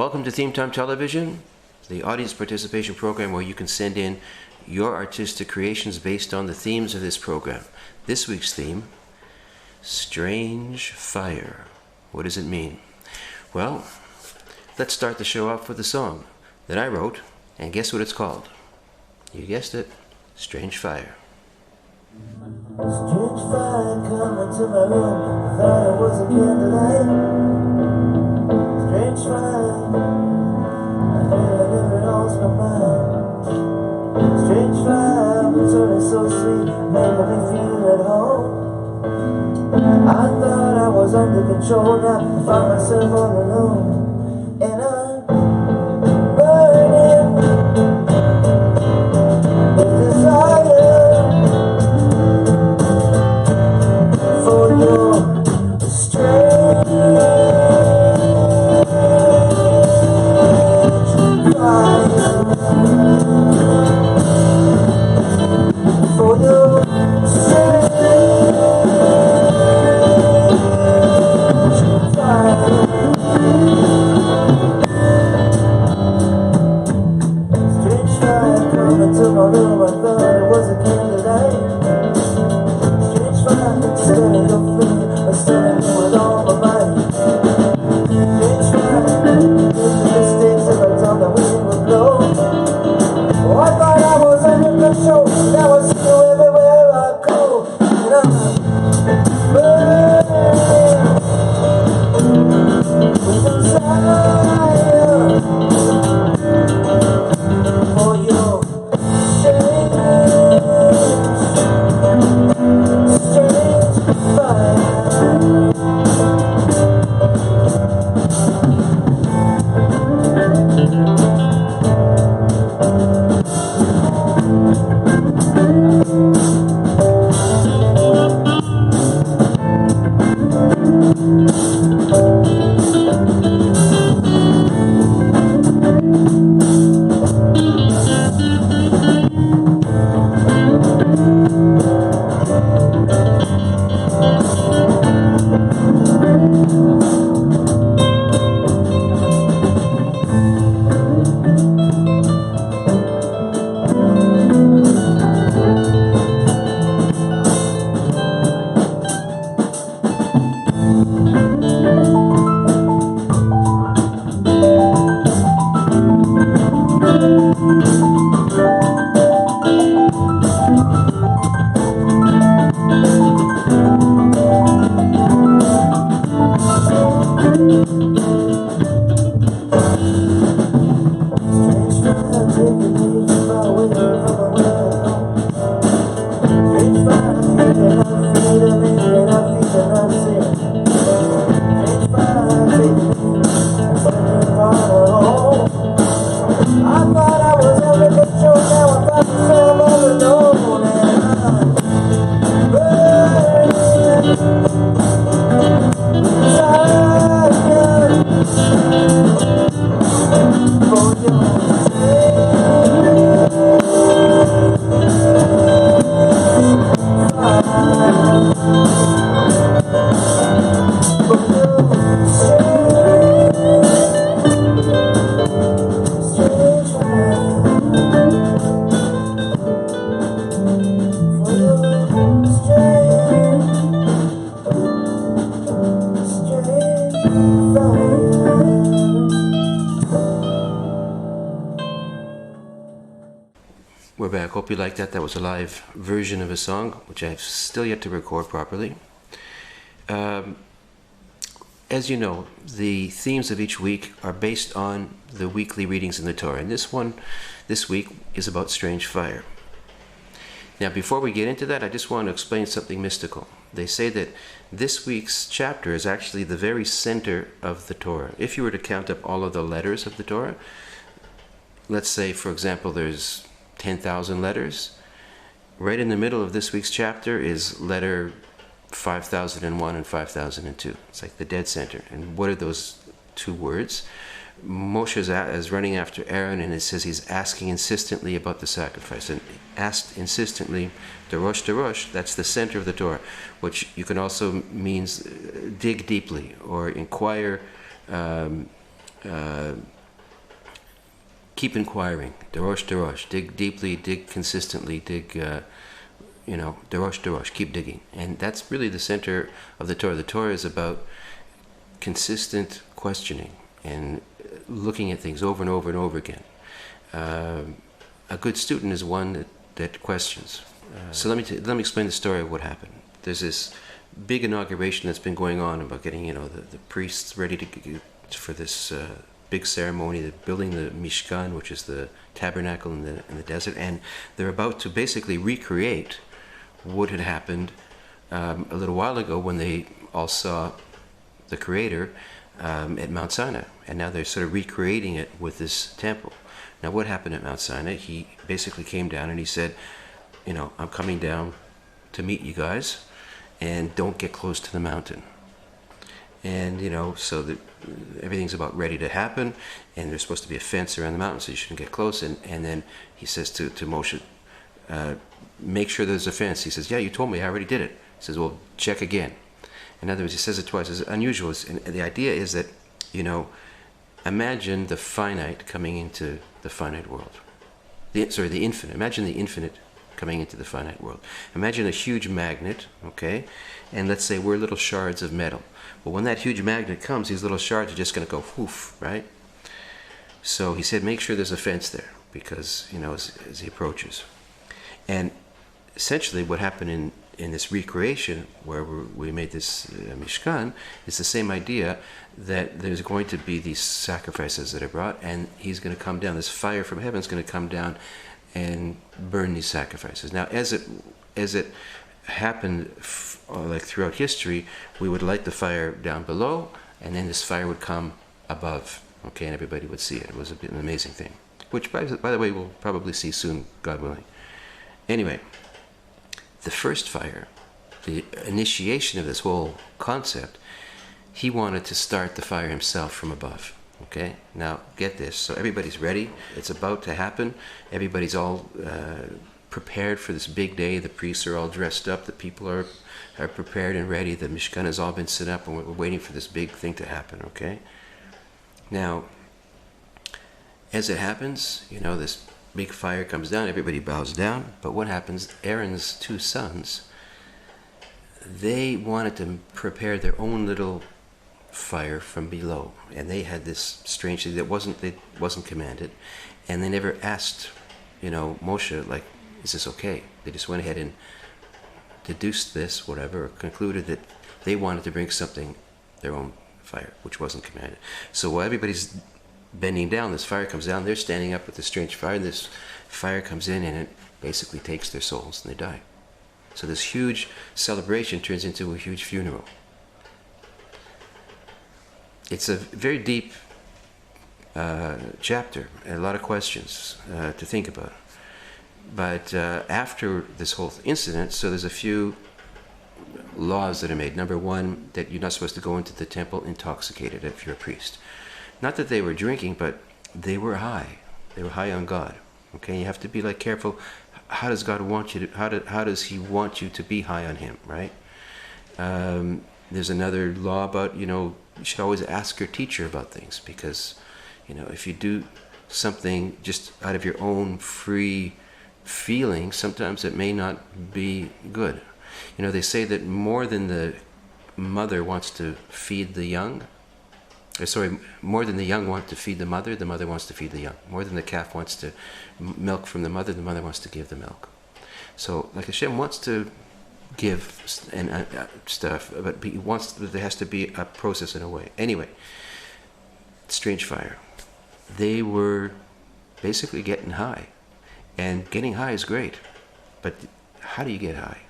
Welcome to Theme Time Television, the audience participation program where you can send in your artistic creations based on the themes of this program. This week's theme, Strange Fire. What does it mean? Well, let's start the show off with a song that I wrote, and guess what it's called? You guessed it, Strange Fire. Strange fire coming to my room, thought it was a candlelight. Strange fire, I never lost my mind. Strange fire, it's only so sweet, making me feel at home. I thought I was under control, now I find myself all alone. And I'm burning with desire for your strange fire, for your strange fire. Strange fire coming to my room, I thought it was a candlelight. Strange fire, stirring your feet, stirring me with all my might. Strange fire, making mistakes if I thought that wind would blow. Oh, I thought I was under control, now I see you everywhere I go. And I'm burning with desire for your strange fire. We're back. Hope you liked that. That was a live version of a song, which I've still yet to record properly. As you know, the themes of each week are based on the weekly readings in the Torah. And this week, is about strange fire. Now, before we get into that, I just want to explain something mystical. They say that this week's chapter is actually the very center of the Torah. If you were to count up all of the letters of the Torah, let's say, for example, there's 10,000 letters. Right in the middle of this week's chapter is letter 5001 and 5002. It's like the dead center. And what are those two words? Moshe is running after Aaron, and it says he's asking insistently about the sacrifice. And asked insistently, Darosh, that's the center of the Torah, which you can also means dig deeply or inquire keep inquiring. Dorosh, dorosh. Dig deeply, dig consistently, dig, dorosh, dorosh. Keep digging. And that's really the center of the Torah. The Torah is about consistent questioning and looking at things over and over and over again. A good student is one that questions. So let me explain the story of what happened. There's this big inauguration that's been going on about getting the priests ready for this big ceremony. They're building the Mishkan, which is the tabernacle in the desert, and they're about to basically recreate what had happened a little while ago when they all saw the Creator at Mount Sinai, and now they're sort of recreating it with this temple. Now, what happened at Mount Sinai? He basically came down and he said, I'm coming down to meet you guys, and don't get close to the mountain. And so that everything's about ready to happen, and there's supposed to be a fence around the mountain, so you shouldn't get close. And then he says to Moshe, make sure there's a fence. He says, yeah, you told me, I already did it. He says, well, check again. In other words, he says it twice. It's unusual. And the idea is that, imagine the finite coming into the finite world. The infinite. Imagine the infinite coming into the finite world. Imagine a huge magnet, okay? And let's say we're little shards of metal. Well, when that huge magnet comes, these little shards are just going to go poof, right? So he said, make sure there's a fence there, because, as he approaches. And essentially what happened in this recreation where we made this Mishkan is the same idea, that there's going to be these sacrifices that are brought, and he's going to come down. This fire from heaven is going to come down and burn these sacrifices. Now, as it happened like throughout history, we would light the fire down below, and then this fire would come above, okay, and everybody would see it. It was an amazing thing, which, by the way, we'll probably see soon, God willing. Anyway, the first fire, the initiation of this whole concept, he wanted to start the fire himself from above. Okay, now get this. So everybody's ready. It's about to happen. Everybody's all prepared for this big day. The priests are all dressed up. The people are prepared and ready. The Mishkan has all been set up, and we're waiting for this big thing to happen. Okay. Now, as it happens, this big fire comes down. Everybody bows down. But what happens? Aaron's two sons, they wanted to prepare their own little fire from below, and they had this strange thing that wasn't commanded, and they never asked Moshe, like, is this okay? They just went ahead and deduced this, whatever, or concluded that they wanted to bring something, their own fire, which wasn't commanded. So while everybody's bending down, this fire comes down, they're standing up with this strange fire, and this fire comes in and it basically takes their souls and they die. So this huge celebration turns into a huge funeral. It's a very deep chapter, and a lot of questions to think about. But after this whole incident, so there's a few laws that are made. Number one, that you're not supposed to go into the temple intoxicated if you're a priest. Not that they were drinking, but they were high. They were high on God. Okay, you have to be careful. How does God want you to? How does He want you to be high on Him? Right? There's another law about you should always ask your teacher about things, because if you do something just out of your own free feeling, sometimes it may not be good. They say that more than the mother wants to feed the young, more than the young want to feed the mother wants to feed the young. More than the calf wants to milk from the mother wants to give the milk. So, Hashem wants to give and stuff, but He wants, there has to be a process in a way. Anyway, strange fire. They were basically getting high, and getting high is great, but how do you get high?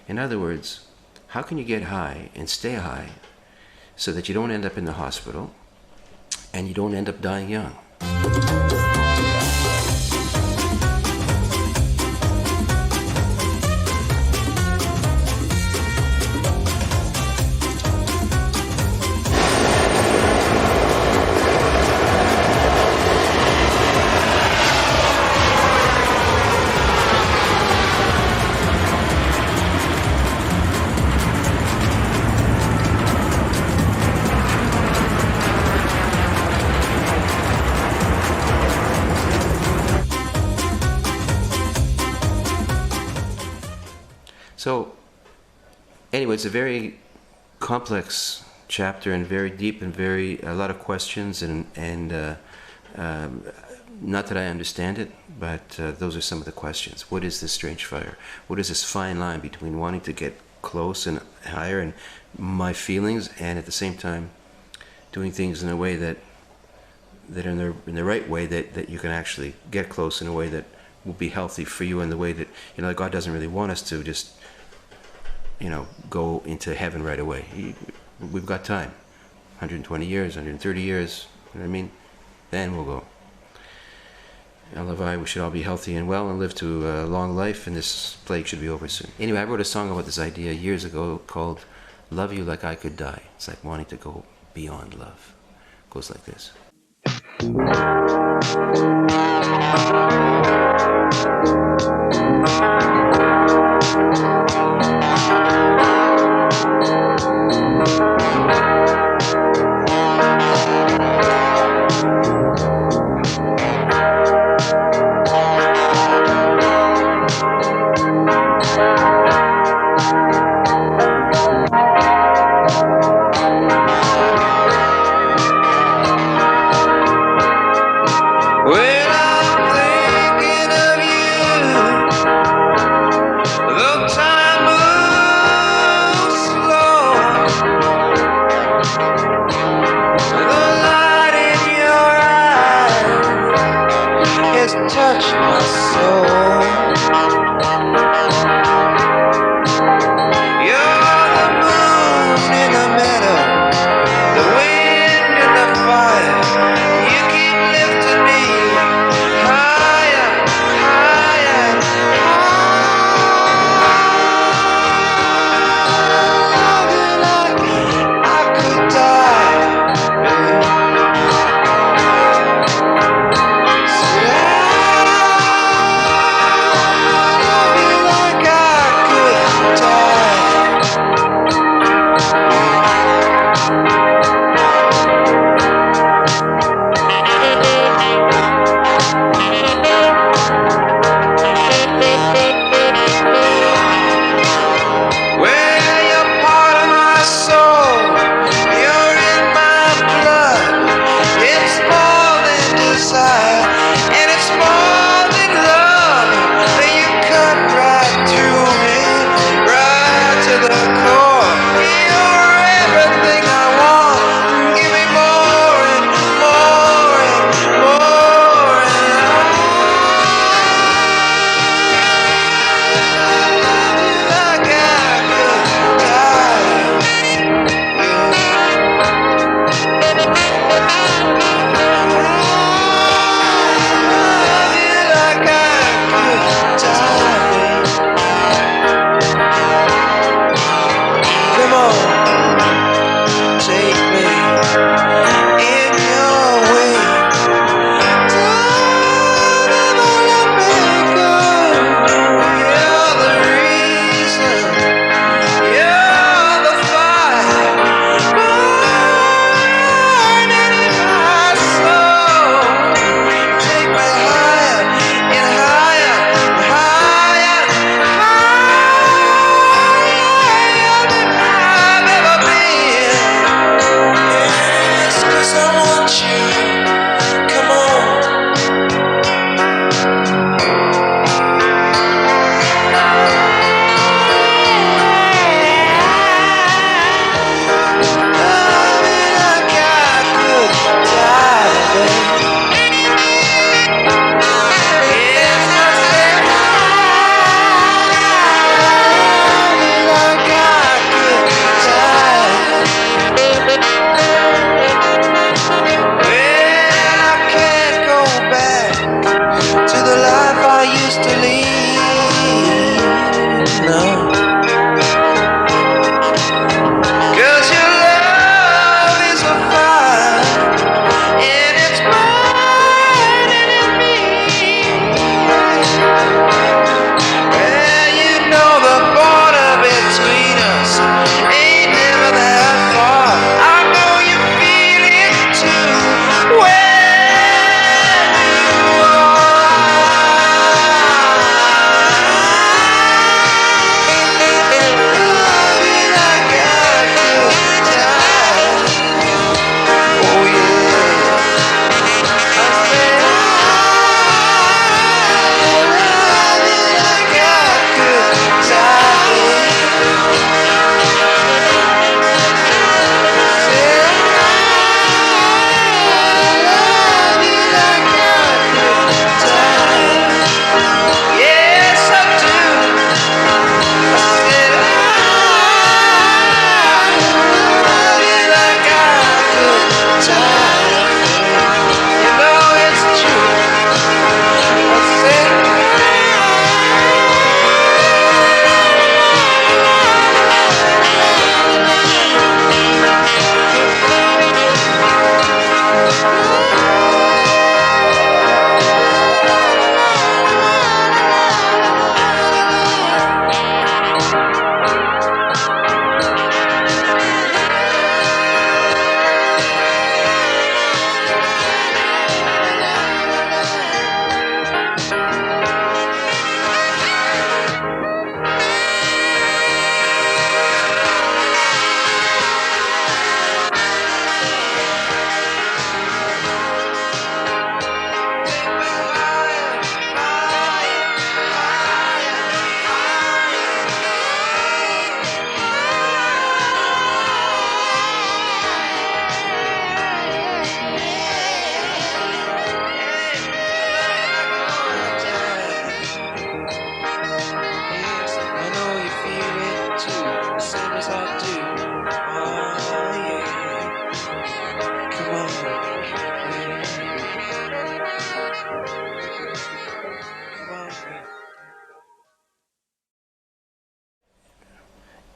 In other words, how can you get high and stay high so that you don't end up in the hospital and you don't end up dying young? So, anyway, it's a very complex chapter and very deep and a lot of questions and not that I understand it, but those are some of the questions. What is this strange fire? What is this fine line between wanting to get close and higher and my feelings, and at the same time doing things in a way that in the right way that you can actually get close in a way that will be healthy for you, in the way that, you know, God doesn't really want us to just, you know, go into heaven right away. We've got time, 120 years, 130 years, you know what I mean? Then we'll go. We should all be healthy and well and live to a long life, and this plague should be over soon. Anyway, I wrote a song about this idea years ago called Love You Like I Could Die. It's like wanting to go beyond love. It goes like this. Well, I'm thinking of you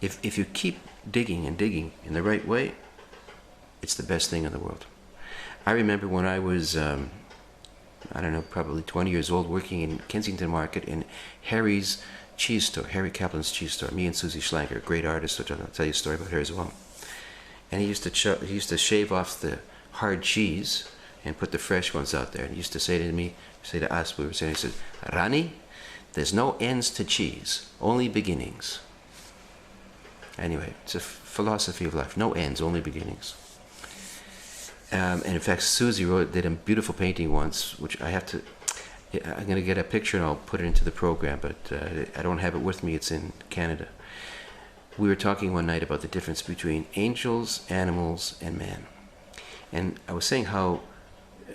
if you keep digging and digging in the right way, it's the best thing in the world. I remember when I was, I don't know, probably 20 years old, working in Kensington Market in Harry's cheese store, Harry Kaplan's cheese store. Me and Susie Schlanker, a great artist, which I'll tell you a story about her as well. And he used to shave off the hard cheese and put the fresh ones out there. And he used to say to us, we were saying, he said, Rani, there's no ends to cheese, only beginnings. Anyway, it's a philosophy of life. No ends, only beginnings. And in fact, Susie did a beautiful painting once, which I'm going to get a picture and I'll put it into the program, but I don't have it with me. It's in Canada. We were talking one night about the difference between angels, animals, and man. And I was saying how,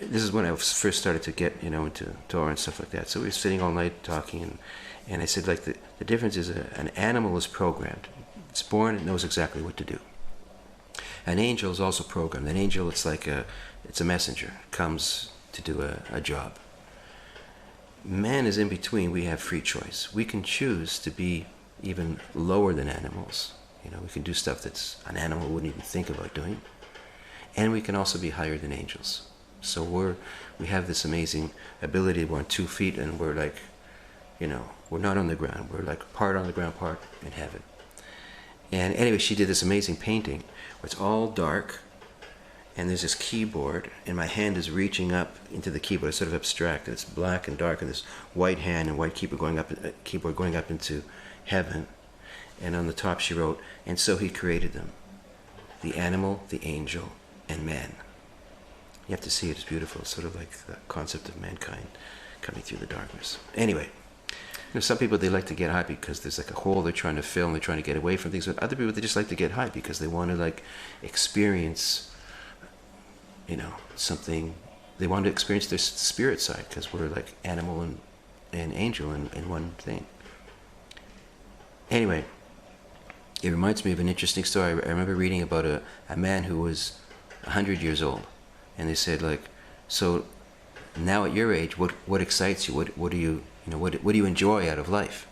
this is when I first started to get, into Torah and stuff like that. So we were sitting all night talking, and I said, like, the difference is an animal is programmed. It's born, it knows exactly what to do. An angel is also programmed. An angel, it's a messenger. It comes to do a job. Man is in between. We have free choice. We can choose to be even lower than animals. We can do stuff that's an animal wouldn't even think about doing. And we can also be higher than angels. So we have this amazing ability. We're on 2 feet and we're like, we're not on the ground. We're like part on the ground, part in heaven. And anyway, she did this amazing painting where it's all dark and there's this keyboard and my hand is reaching up into the keyboard. It's sort of abstract. It's black and dark and this white hand and white keyboard going up into heaven. And on the top she wrote, and so he created them, the animal, the angel, and man. You have to see it. It's beautiful. It's sort of like the concept of mankind coming through the darkness. Anyway, some people, they like to get high because there's like a hole they're trying to fill and they're trying to get away from things. But other people, they just like to get high because they want to like experience, something. They want to experience their spirit side because we're like animal and angel in one thing. Anyway, it reminds me of an interesting story. I remember reading about a man who was 100 years old. And they said, like, so now at your age, what excites you? What do you, what do you enjoy out of life?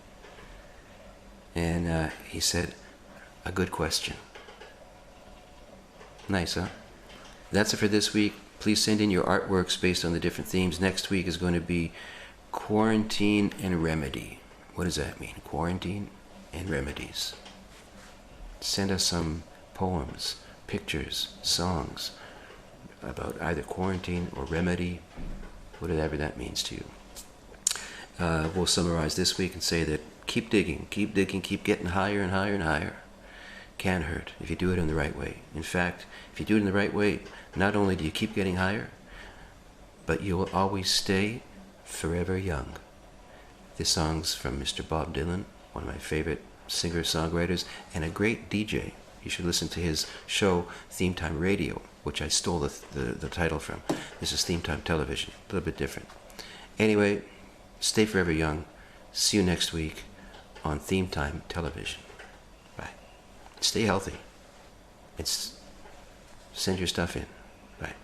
And he said, a good question. Nice, huh? That's it for this week. Please send in your artworks based on the different themes. Next week is going to be quarantine and remedy. What does that mean? Quarantine and remedies. Send us some poems, pictures, songs about either quarantine or remedy, whatever that means to you. We'll summarize this week and say that keep digging, keep getting higher and higher and higher. Can't hurt if you do it in the right way. In fact, if you do it in the right way, not only do you keep getting higher, but you will always stay forever young. This song's from Mr. Bob Dylan, one of my favorite singer-songwriters, and a great DJ. You should listen to his show, Theme Time Radio, which I stole the title from. This is Theme Time Television, a little bit different. Anyway, stay forever young. See you next week on Theme Time Television. Bye. Stay healthy. Send your stuff in. Bye.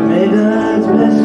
May God's blessing